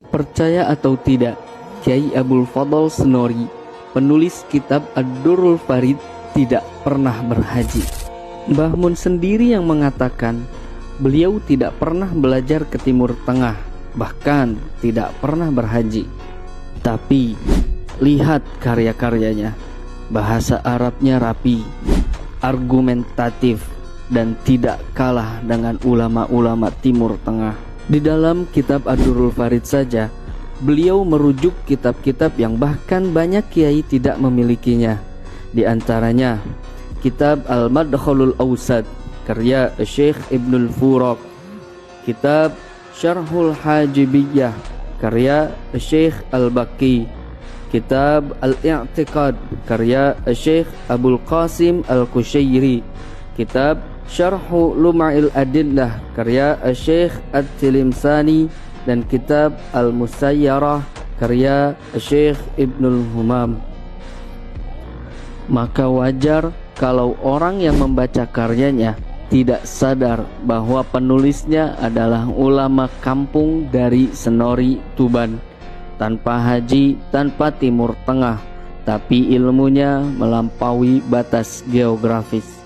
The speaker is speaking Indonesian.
Percaya atau tidak, Kiai Abdul Fadl Senori, penulis kitab Ad-Durrul Farid, tidak pernah berhaji. Mbah Mun sendiri yang mengatakan beliau tidak pernah belajar ke Timur Tengah, bahkan tidak pernah berhaji. Tapi lihat karya-karyanya, bahasa Arabnya rapi, argumentatif, dan tidak kalah dengan ulama-ulama Timur Tengah. Di dalam kitab Ad-Durrul Farid saja, beliau merujuk kitab-kitab yang bahkan banyak kiai tidak memilikinya. Di antaranya kitab Al-Madkhalul Awsat karya Syekh Ibnul Furaq, kitab Syarhul Hajibiyah karya Syekh Al-Baqi, kitab Al-I'tiqad karya Syekh Abul Qasim Al-Kushairi, kitab Syarhu Lum'il Adillah karya Syekh At-Tilimsani, dan kitab Al-Musayyarah karya Syekh Ibnul Humam. Maka wajar kalau orang yang membaca karyanya tidak sadar bahwa penulisnya adalah ulama kampung dari Senori, Tuban, tanpa haji, tanpa Timur Tengah, tapi ilmunya melampaui batas geografis.